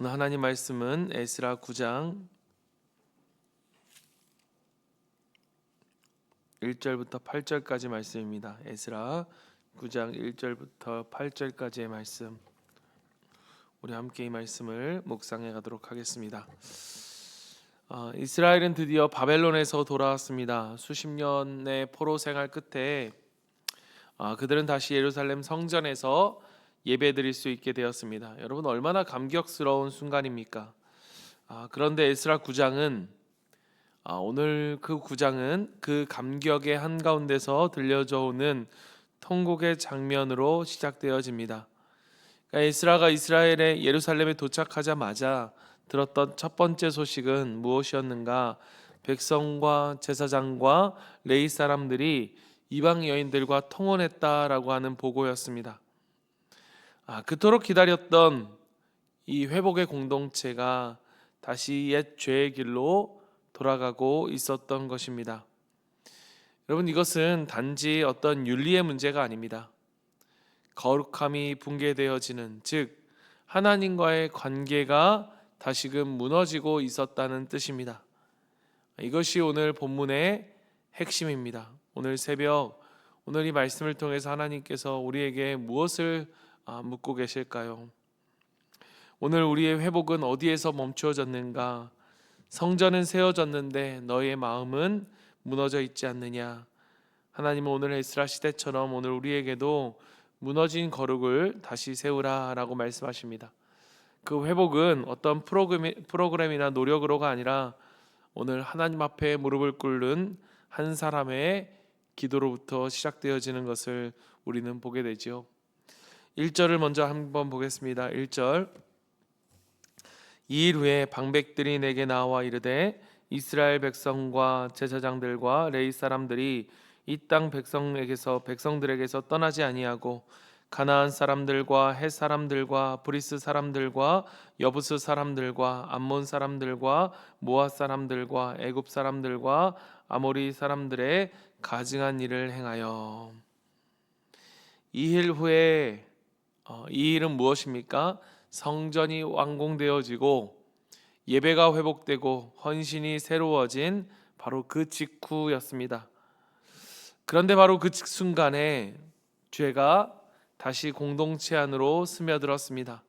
오늘 하나님 말씀은 에스라 9장 1절부터 8절까지 말씀입니다. 에스라 9장 1절부터 8절까지의 말씀, 우리 함께 이 말씀을 묵상해 가도록 하겠습니다. 이스라엘은 드디어 바벨론에서 돌아왔습니다. 수십 년의 포로 생활 끝에 그들은 다시 예루살렘 성전에서 예배드릴 수 있게 되었습니다. 여러분, 얼마나 감격스러운 순간입니까? 그런데 에스라 9장은 오늘 그 9장은 그 감격의 한가운데서 들려져 오는 통곡의 장면으로 시작되어집니다. 그러니까 에스라가 이스라엘의 예루살렘에 도착하자마자 들었던 첫 번째 소식은 무엇이었는가? 백성과 제사장과 레위 사람들이 이방 여인들과 통혼했다라고 하는 보고였습니다. 그토록 기다렸던 이 회복의 공동체가 다시 옛 죄의 길로 돌아가고 있었던 것입니다. 여러분, 이것은 단지 어떤 윤리의 문제가 아닙니다. 거룩함이 붕괴되어지는, 즉 하나님과의 관계가 다시금 무너지고 있었다는 뜻입니다. 이것이 오늘 본문의 핵심입니다. 오늘 새벽, 오늘 이 말씀을 통해서 하나님께서 우리에게 무엇을 묻고 계실까요? 오늘 우리의 회복은 어디에서 멈추어졌는가? 성전은 세워졌는데 너희의 마음은 무너져 있지 않느냐? 하나님은 오늘 에스라 시대처럼 오늘 우리에게도 무너진 거룩을 다시 세우라 라고 말씀하십니다. 그 회복은 어떤 프로그램이나 노력으로가 아니라 오늘 하나님 앞에 무릎을 꿇는 한 사람의 기도로부터 시작되어지는 것을 우리는 보게 되죠. 1절을 먼저 한번 보겠습니다. 1절, 이일 후에 방백들이 내게 나와 이르되 이스라엘 백성과 제사장들과 레위 사람들이 이 땅 백성들에게서 떠나지 아니하고 가나안 사람들과 헷 사람들과 브리스 사람들과 여부스 사람들과 암몬 사람들과 모압 사람들과 애굽 사람들과 아모리 사람들의 가증한 일을 행하여. 이 일 후에 이 일은 무엇입니까? 성전이 완공되어지고 예배가 회복되고 헌신이 새로워진 바로 그 직후였습니다. 그런데 바로 그 순간에 죄가 다시 공동체 안으로 스며들었습니다.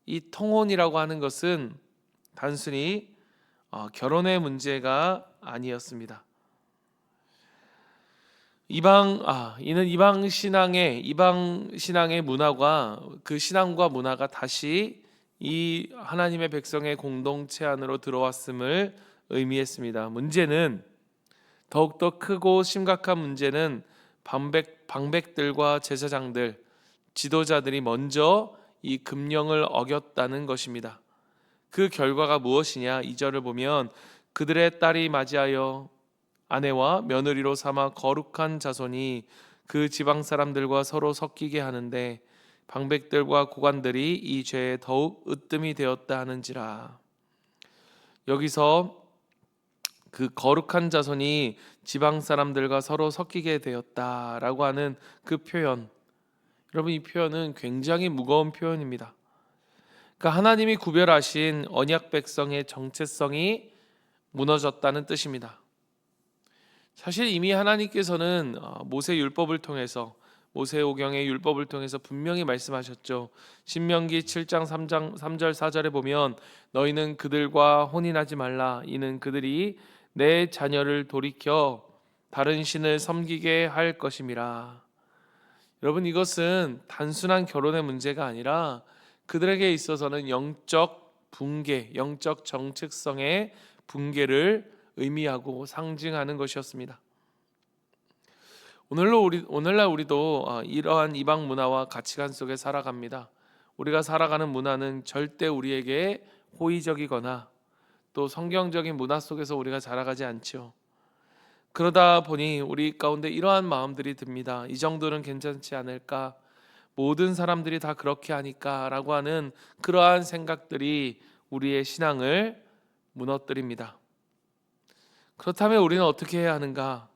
이 통혼이라고 하는 것은 단순히 결혼의 문제가 아니었습니다. 이는 이방 신앙의 문화가, 그 신앙과 문화가 다시 이 하나님의 백성의 공동체 안으로 들어왔음을 의미했습니다. 문제는, 더욱더 크고 심각한 문제는 방백들과 제사장들, 지도자들이 먼저 이 금령을 어겼다는 것입니다. 그 결과가 무엇이냐? 2절을 보면 그들의 딸이 맞이하여 아내와 며느리로 삼아 거룩한 자손이 그 지방 사람들과 서로 섞이게 하는데 방백들과 고관들이 이 죄에 더욱 으뜸이 되었다 하는지라. 여기서 그 거룩한 자손이 지방 사람들과 서로 섞이게 되었다라고 하는 그 표현, 여러분, 이 표현은 굉장히 무거운 표현입니다. 그러니까 하나님이 구별하신 언약 백성의 정체성이 무너졌다는 뜻입니다. 사실 이미 하나님께서는 모세 율법을 통해서, 모세오경의 율법을 통해서 분명히 말씀하셨죠. 신명기 7장 3절 4절에 보면 너희는 그들과 혼인하지 말라. 이는 그들이 내 자녀를 돌이켜 다른 신을 섬기게 할 것임이라. 여러분, 이것은 단순한 결혼의 문제가 아니라 그들에게 있어서는 영적 붕괴, 영적 정체성의 붕괴를 의미하고 상징하는 것이었습니다. 오늘날 우리도 이러한 이방 문화와 가치관 속에 살아갑니다. 우리가 살아가는 문화는 절대 우리에게 호의적이거나 또 성경적인 문화 속에서 우리가 자라가지 않죠. 그러다 보니 우리 가운데 이러한 마음들이 듭니다. 이 정도는 괜찮지 않을까? 모든 사람들이 다 그렇게 하니까 라고 하는 그러한 생각들이 우리의 신앙을 무너뜨립니다. 그렇다면 우리는 어떻게 해야 하는가?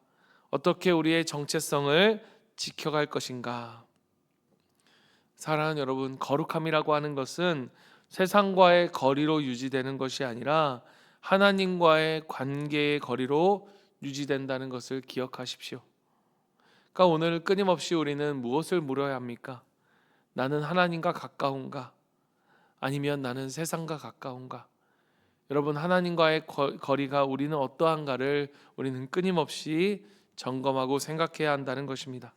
어떻게 우리의 정체성을 지켜갈 것인가? 사랑하는 여러분, 거룩함이라고 하는 것은 세상과의 거리로 유지되는 것이 아니라 하나님과의 관계의 거리로 유지된다는 것을 기억하십시오. 그러니까 오늘 끊임없이 우리는 무엇을 물어야 합니까? 나는 하나님과 가까운가? 아니면 나는 세상과 가까운가? 여러분, 하나님과의 거리가 우리는 어떠한가를 우리는 끊임없이 점검하고 생각해야 한다는 것입니다.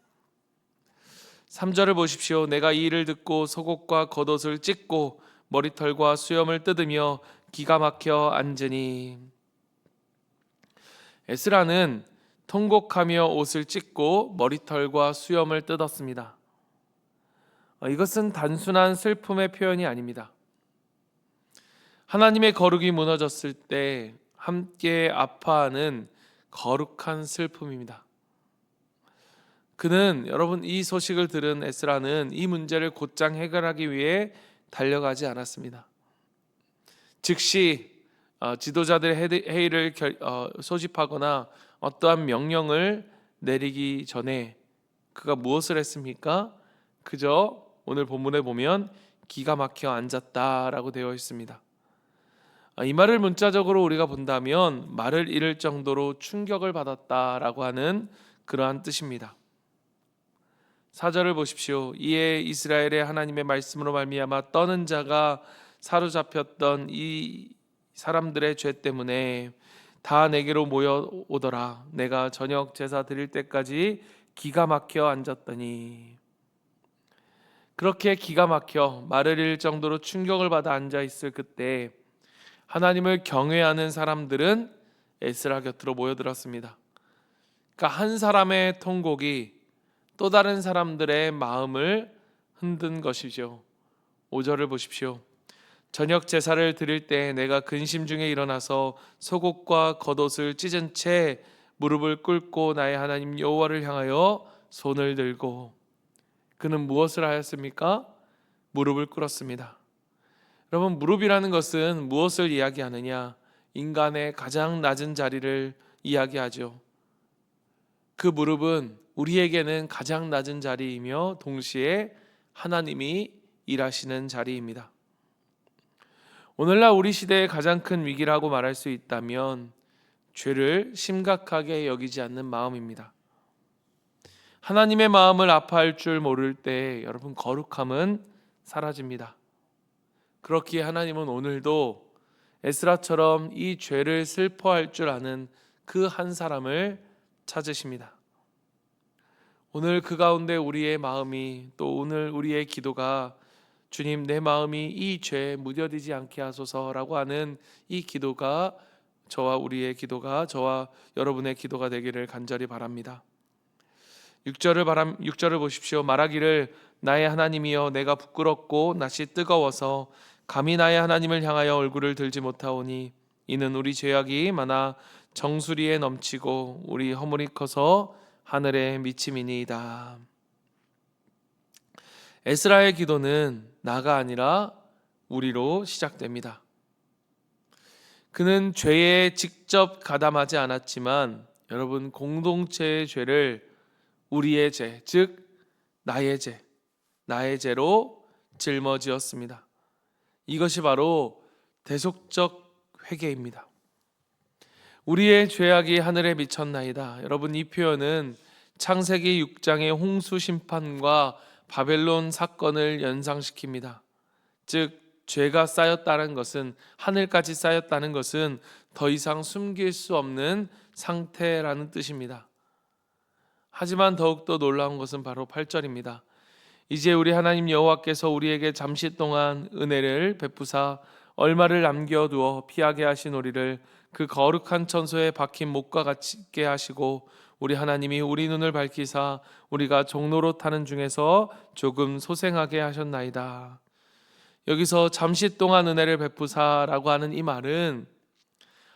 3절을 보십시오. 내가 이 일을 듣고 속옷과 겉옷을 찢고 머리털과 수염을 뜯으며 기가 막혀 앉으니. 에스라는 통곡하며 옷을 찢고 머리털과 수염을 뜯었습니다. 이것은 단순한 슬픔의 표현이 아닙니다. 하나님의 거룩이 무너졌을 때 함께 아파하는 거룩한 슬픔입니다. 그는, 여러분, 이 소식을 들은 에스라는 이 문제를 곧장 해결하기 위해 달려가지 않았습니다. 즉시 지도자들의 회의를 소집하거나 어떠한 명령을 내리기 전에 그가 무엇을 했습니까? 그저 오늘 본문에 보면 기가 막혀 앉았다라고 되어 있습니다. 이 말을 문자적으로 우리가 본다면 말을 잃을 정도로 충격을 받았다라고 하는 그러한 뜻입니다. 4절을 보십시오. 이에 이스라엘의 하나님의 말씀으로 말미암아 떠는 자가 사로잡혔던 이 사람들의 죄 때문에 다 내게로 모여오더라. 내가 저녁 제사 드릴 때까지 기가 막혀 앉았더니. 그렇게 기가 막혀 말을 잃을 정도로 충격을 받아 앉아있을 그때 하나님을 경외하는 사람들은 에스라 곁으로 모여들었습니다. 그러니까 한 사람의 통곡이 또 다른 사람들의 마음을 흔든 것이죠. 5절을 보십시오. 저녁 제사를 드릴 때 내가 근심 중에 일어나서 속옷과 겉옷을 찢은 채 무릎을 꿇고 나의 하나님 여호와를 향하여 손을 들고. 그는 무엇을 하였습니까? 무릎을 꿇었습니다. 여러분, 무릎이라는 것은 무엇을 이야기하느냐? 인간의 가장 낮은 자리를 이야기하죠. 그 무릎은 우리에게는 가장 낮은 자리이며 동시에 하나님이 일하시는 자리입니다. 오늘날 우리 시대의 가장 큰 위기라고 말할 수 있다면 죄를 심각하게 여기지 않는 마음입니다. 하나님의 마음을 아파할 줄 모를 때 여러분, 거룩함은 사라집니다. 그렇기에 하나님은 오늘도 에스라처럼 이 죄를 슬퍼할 줄 아는 그 한 사람을 찾으십니다. 오늘 그 가운데 우리의 마음이, 또 오늘 우리의 기도가 주님, 내 마음이 이 죄에 무뎌지지 않게 하소서라고 하는 이 기도가 저와 여러분의 기도가 되기를 간절히 바랍니다. 6절을 보십시오. 말하기를 나의 하나님이여 내가 부끄럽고 낯이 뜨거워서 감히 나의 하나님을 향하여 얼굴을 들지 못하오니 이는 우리 죄악이 많아 정수리에 넘치고 우리 허물이 커서 하늘에 미침이니이다. 에스라의 기도는 나가 아니라 우리로 시작됩니다. 그는 죄에 직접 가담하지 않았지만 여러분, 공동체의 죄를 우리의 죄, 즉 나의 죄로 짊어지었습니다. 이것이 바로 대속적 회개입니다. 우리의 죄악이 하늘에 미쳤나이다. 여러분, 이 표현은 창세기 6장의 홍수 심판과 바벨론 사건을 연상시킵니다. 즉 죄가 쌓였다는 것은, 하늘까지 쌓였다는 것은 더 이상 숨길 수 없는 상태라는 뜻입니다. 하지만 더욱더 놀라운 것은 바로 8절입니다. 이제 우리 하나님 여호와께서 우리에게 잠시 동안 은혜를 베푸사 얼마를 남겨두어 피하게 하신 우리를 그 거룩한 천소에 박힌 못과 같게 하시고 우리 하나님이 우리 눈을 밝히사 우리가 종로로 타는 중에서 조금 소생하게 하셨나이다. 여기서 잠시 동안 은혜를 베푸사라고 하는 이 말은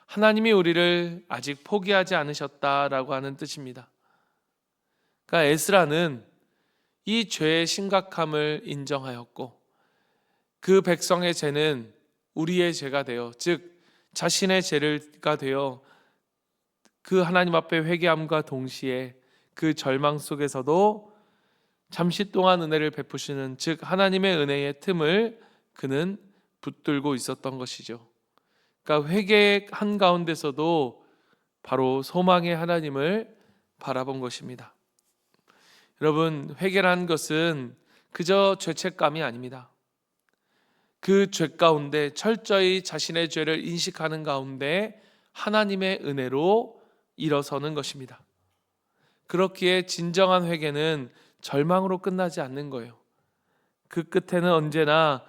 하나님이 우리를 아직 포기하지 않으셨다라고 하는 뜻입니다. 그러니까 에스라는 이 죄의 심각함을 인정하였고 그 백성의 죄는 우리의 죄가 되어, 즉 자신의 죄가 되어 그 하나님 앞에 회개함과 동시에 그 절망 속에서도 잠시 동안 은혜를 베푸시는, 즉 하나님의 은혜의 틈을 그는 붙들고 있었던 것이죠. 그러니까 회개 한가운데서도 바로 소망의 하나님을 바라본 것입니다. 여러분, 회개라는 것은 그저 죄책감이 아닙니다. 그 죄 가운데 철저히 자신의 죄를 인식하는 가운데 하나님의 은혜로 일어서는 것입니다. 그렇기에 진정한 회개는 절망으로 끝나지 않는 거예요. 그 끝에는 언제나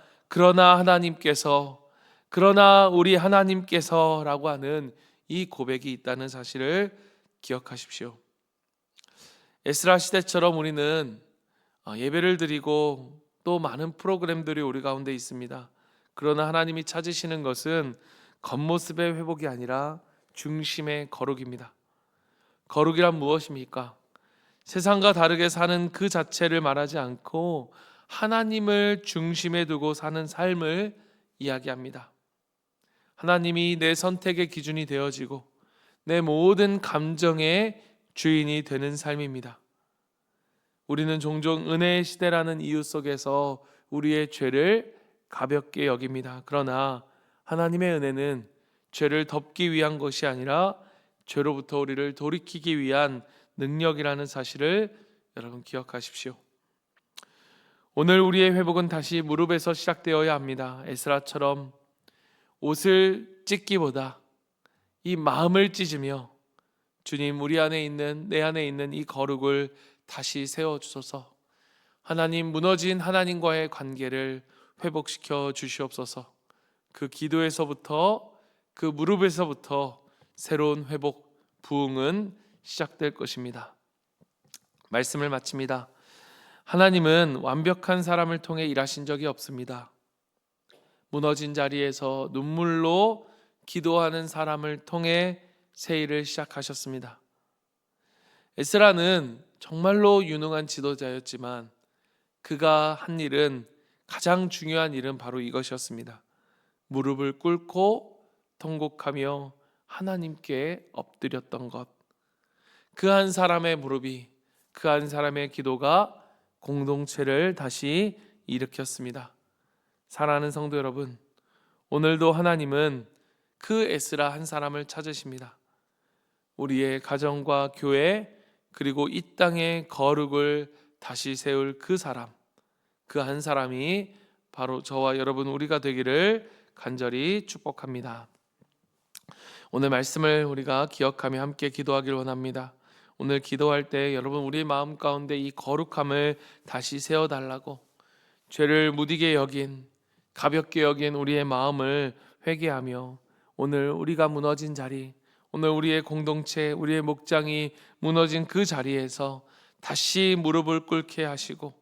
그러나 우리 하나님께서라고 하는 이 고백이 있다는 사실을 기억하십시오. 에스라 시대처럼 우리는 예배를 드리고 또 많은 프로그램들이 우리 가운데 있습니다. 그러나 하나님이 찾으시는 것은 겉모습의 회복이 아니라 중심의 거룩입니다. 거룩이란 무엇입니까? 세상과 다르게 사는 그 자체를 말하지 않고 하나님을 중심에 두고 사는 삶을 이야기합니다. 하나님이 내 선택의 기준이 되어지고 내 모든 감정의 주인이 되는 삶입니다. 우리는 종종 은혜의 시대라는 이유 속에서 우리의 죄를 가볍게 여깁니다. 그러나 하나님의 은혜는 죄를 덮기 위한 것이 아니라 죄로부터 우리를 돌이키기 위한 능력이라는 사실을 여러분 기억하십시오. 오늘 우리의 회복은 다시 무릎에서 시작되어야 합니다. 에스라처럼 옷을 찢기보다 이 마음을 찢으며 주님, 우리 안에 있는, 내 안에 있는 이 거룩을 다시 세워주소서. 하나님, 무너진 하나님과의 관계를 회복시켜 주시옵소서. 그 기도에서부터, 그 무릎에서부터 새로운 회복, 부흥은 시작될 것입니다. 말씀을 마칩니다. 하나님은 완벽한 사람을 통해 일하신 적이 없습니다. 무너진 자리에서 눈물로 기도하는 사람을 통해 새 일을 시작하셨습니다. 에스라는 정말로 유능한 지도자였지만 그가 한 일은, 가장 중요한 일은 바로 이것이었습니다. 무릎을 꿇고 통곡하며 하나님께 엎드렸던 것. 그 한 사람의 무릎이, 그 한 사람의 기도가 공동체를 다시 일으켰습니다. 사랑하는 성도 여러분, 오늘도 하나님은 그 에스라 한 사람을 찾으십니다. 우리의 가정과 교회, 그리고 이 땅의 거룩을 다시 세울 그 사람, 그 한 사람이 바로 저와 여러분, 우리가 되기를 간절히 축복합니다. 오늘 말씀을 우리가 기억하며 함께 기도하길 원합니다. 오늘 기도할 때 여러분, 우리 마음 가운데 이 거룩함을 다시 세워달라고, 죄를 무디게 여긴, 가볍게 여긴 우리의 마음을 회개하며 오늘 우리가 무너진 자리, 오늘 우리의 공동체, 우리의 목장이 무너진 그 자리에서 다시 무릎을 꿇게 하시고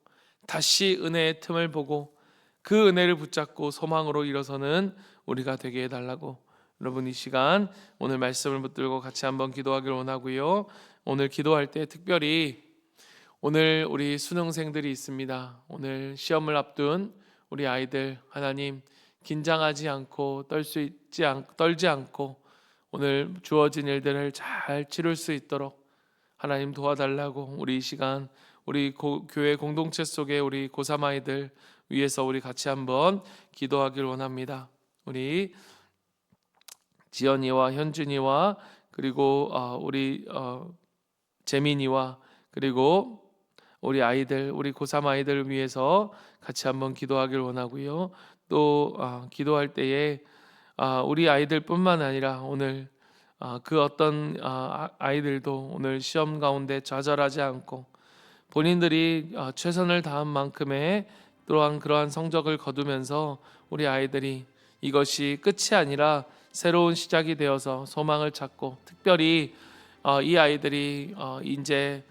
다시 은혜의 틈을 보고 그 은혜를 붙잡고 소망으로 일어서는 우리가 되게 해달라고, 여러분 이 시간 오늘 말씀을 붙들고 같이 한번 기도하길 원하고요. 오늘 기도할 때 특별히 오늘 우리 수능생들이 있습니다. 오늘 시험을 앞둔 우리 아이들, 하나님 긴장하지 않고 떨지 않고 오늘 주어진 일들을 잘 치룰 수 있도록 하나님 도와달라고, 우리 이 시간 우리 교회 공동체 속에 우리 고3 아이들 위해서 우리 같이 한번 기도하길 원합니다. 우리 지연이와 현준이와 그리고 우리 재민이와 그리고 우리 아이들, 우리 고3 아이들을 위해서 같이 한번 기도하길 원하고요. 또 기도할 때에 우리 아이들뿐만 아니라 오늘 그 어떤 아이들도 오늘 시험 가운데 좌절하지 않고 본인들이 최선을 다한 만큼의 또한 그러한 성적을 거두면서 우리 아이들이 이것이 끝이 아니라 새로운 시작이 되어서 소망을 찾고, 특별히 이 아이들이 이제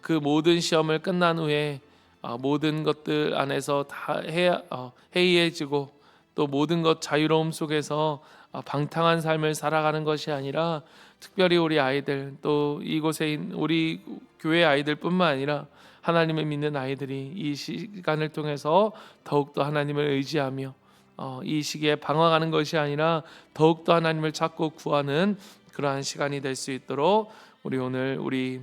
그 모든 시험을 끝난 후에 모든 것들 안에서 다 해이해지고 또 모든 것 자유로움 속에서 방탕한 삶을 살아가는 것이 아니라, 특별히 우리 아이들, 또 이곳에 있는 우리 교회 아이들뿐만 아니라 하나님을 믿는 아이들이 이 시간을 통해서 더욱더 하나님을 의지하며 이 시기에 방황하는 것이 아니라 더욱더 하나님을 찾고 구하는 그러한 시간이 될 수 있도록 우리 오늘 우리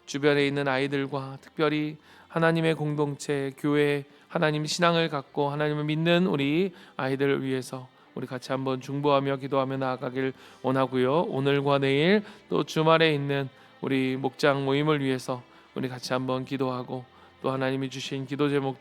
주변에 있는 아이들과 특별히 하나님의 공동체, 교회, 하나님 신앙을 갖고 하나님을 믿는 우리 아이들을 위해서 우리 같이 한번 중보하며 기도하며 나아가길 원하고요. 오늘과 내일 또 주말에 있는 우리 목장 모임을 위해서 우리 같이 한번 기도하고 또 하나님이 주신 기도 제목